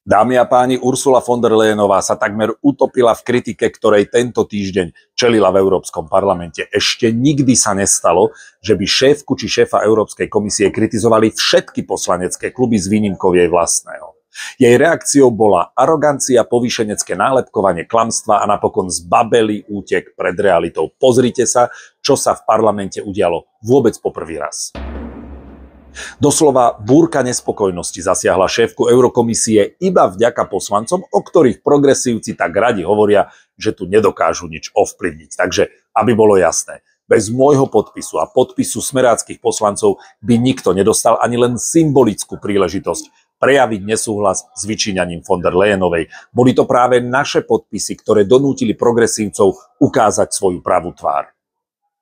Dámy a páni, Ursula von der Leyenová sa takmer utopila v kritike, ktorej tento týždeň čelila v Európskom parlamente. Ešte nikdy sa nestalo, že by šéfku či šéfa Európskej komisie kritizovali všetky poslanecké kluby s výnimkou jej vlastného. Jej reakciou bola arogancia, povýšenecké nálepkovanie, klamstva a napokon zbabelý útek pred realitou. Pozrite sa, čo sa v parlamente udialo vôbec po prvý raz. Doslova búrka nespokojnosti zasiahla šéfku Eurokomisie iba vďaka poslancom, o ktorých progresívci tak radi hovoria, že tu nedokážu nič ovplyvniť. Takže, aby bolo jasné, bez môjho podpisu a podpisu smeráckych poslancov by nikto nedostal ani len symbolickú príležitosť prejaviť nesúhlas s vyčíňaním von der Leyenovej. Boli to práve naše podpisy, ktoré donútili progresívcov ukázať svoju pravú tvár.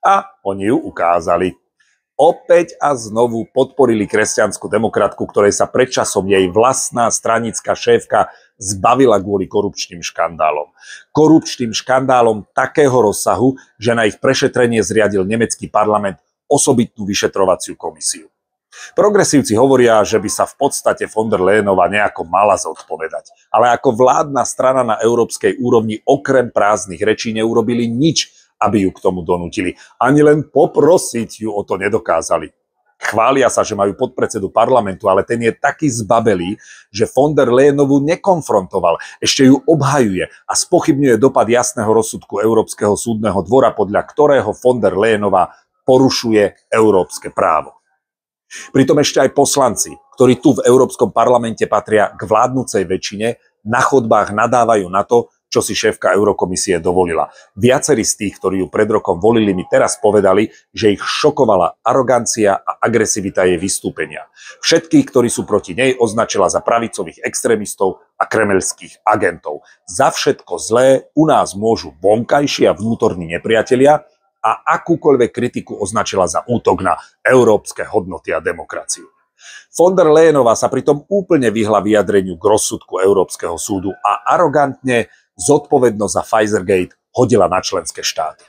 A oni ju ukázali. Opäť a znovu podporili kresťanskú demokratku, ktorej sa predčasom jej vlastná stranická šéfka zbavila kvôli korupčným škandálom. Korupčným škandálom takého rozsahu, že na ich prešetrenie zriadil nemecký parlament osobitnú vyšetrovaciu komisiu. Progresívci hovoria, že by sa v podstate von der Leyenová nejako mala zodpovedať. Ale ako vládna strana na európskej úrovni okrem prázdnych rečí neurobili nič, aby ju k tomu donútili. Ani len poprosiť ju o to nedokázali. Chvália sa, že majú podpredsedu parlamentu, ale ten je taký zbabelý, že von der Leyenovú nekonfrontoval, ešte ju obhajuje a spochybňuje dopad jasného rozsudku Európskeho súdneho dvora, podľa ktorého von der Leyenová porušuje európske právo. Pritom ešte aj poslanci, ktorí tu v Európskom parlamente patria k vládnucej väčšine, na chodbách nadávajú na to, čo si šéfka Eurokomisie dovolila. Viacerí z tých, ktorí ju pred rokom volili, mi teraz povedali, že ich šokovala arogancia a agresivita jej vystúpenia. Všetkých, ktorí sú proti nej, označila za pravicových extrémistov a kremeľských agentov. Za všetko zlé u nás môžu vonkajší a vnútorní nepriatelia a akúkoľvek kritiku označila za útok na európske hodnoty a demokraciu. Von der Leyenová sa pritom úplne vyhla vyjadreniu k rozsudku Európskeho súdu a arogantne zodpovednosť za Pfizergate hodila na členské štáty.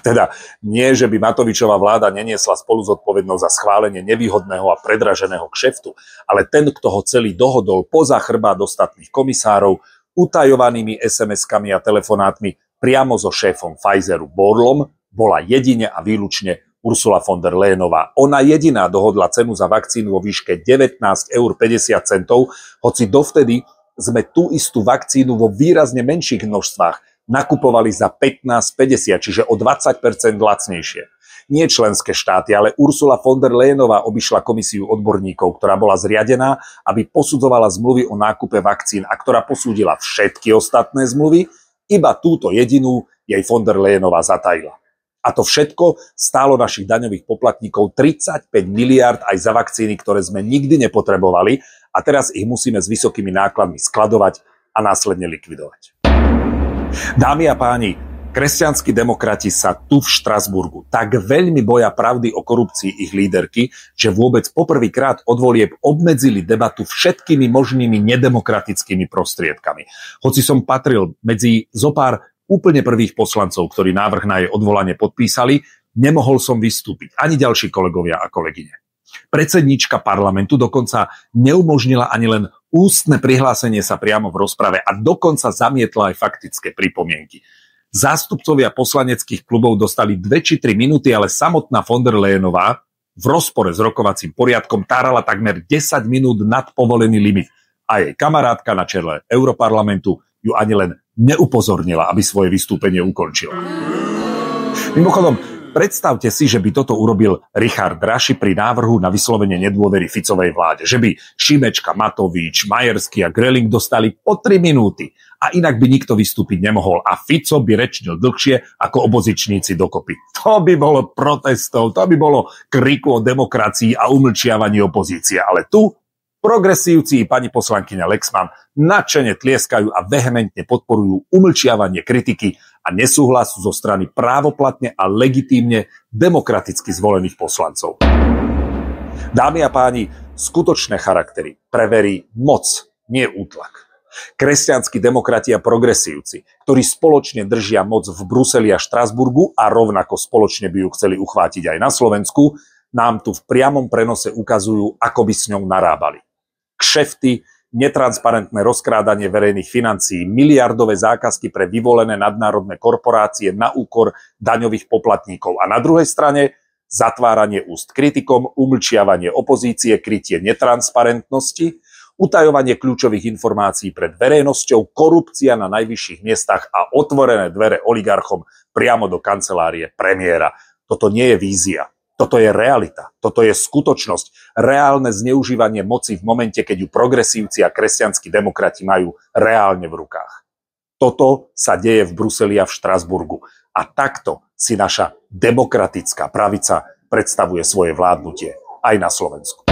Teda nie, že by Matovičová vláda neniesla spolu zodpovednosť za schválenie nevýhodného a predraženého kšeftu, ale ten, kto ho celý dohodol poza chrbát ostatných komisárov, utajovanými SMS-kami a telefonátmi priamo so šéfom Pfizeru Borlom, bola jedine a výlučne Ursula von der Leyenová. Ona jediná dohodla cenu za vakcínu vo výške 19,50 €, hoci dovtedy sme tú istú vakcínu vo výrazne menších množstvách nakupovali za 15,50, čiže o 20% lacnejšie. Nie členské štáty, ale Ursula von der Leyenová obišla komisiu odborníkov, ktorá bola zriadená, aby posudzovala zmluvy o nákupe vakcín a ktorá posúdila všetky ostatné zmluvy, iba túto jedinú jej von der Leyenová zatajila. A to všetko stálo našich daňových poplatníkov 35 miliárd aj za vakcíny, ktoré sme nikdy nepotrebovali a teraz ich musíme s vysokými nákladmi skladovať a následne likvidovať. Dámy a páni, kresťanskí demokrati sa tu v Štrasburgu tak veľmi boja pravdy o korupcii ich líderky, že vôbec poprvýkrát od volieb obmedzili debatu všetkými možnými nedemokratickými prostriedkami. Hoci som patril medzi zopár úplne prvých poslancov, ktorí návrh na jej odvolanie podpísali, nemohol som vystúpiť, ani ďalší kolegovia a kolegyne. Predsedníčka parlamentu dokonca neumožnila ani len ústne prihlásenie sa priamo v rozprave a dokonca zamietla aj faktické pripomienky. Zástupcovia poslaneckých klubov dostali 2 či 3 minúty, ale samotná von der Leyenová v rozpore s rokovacím poriadkom tárala takmer 10 minút nad povolený limit a jej kamarátka na čele Europarlamentu ju ani len neupozornila, aby svoje vystúpenie ukončila. Mimochodom, predstavte si, že by toto urobil Richard Raši pri návrhu na vyslovenie nedôvery Ficovej vláde. Že by Šimečka, Matovič, Majerský a Greling dostali po 3 minúty a inak by nikto vystúpiť nemohol a Fico by rečnil dlhšie ako obozičníci dokopy. To by bolo protestov, to by bolo kriku o demokracii a umlčiavaní opozície. Ale tu progresívci i pani poslankyňa Lexman nadšene tlieskajú a vehementne podporujú umlčiavanie kritiky a nesúhlas zo strany právoplatne a legitímne demokraticky zvolených poslancov. Dámy a páni, skutočné charaktery preverí moc, nie útlak. Kresťanskí demokrati a progresívci, ktorí spoločne držia moc v Bruseli a Štrasburgu a rovnako spoločne by ju chceli uchvátiť aj na Slovensku, nám tu v priamom prenose ukazujú, ako by s ňou narábali. Kšefty, netransparentné rozkrádanie verejných financií, miliardové zákazky pre vyvolené nadnárodné korporácie na úkor daňových poplatníkov. A na druhej strane zatváranie úst kritikom, umlčiavanie opozície, krytie netransparentnosti, utajovanie kľúčových informácií pred verejnosťou, korupcia na najvyšších miestach a otvorené dvere oligarchom priamo do kancelárie premiéra. Toto nie je vízia. Toto je realita, toto je skutočnosť, reálne zneužívanie moci v momente, keď ju progresívci a kresťanskí demokrati majú reálne v rukách. Toto sa deje v Bruseli a v Štrasburgu. A takto si naša demokratická pravica predstavuje svoje vládnutie aj na Slovensku.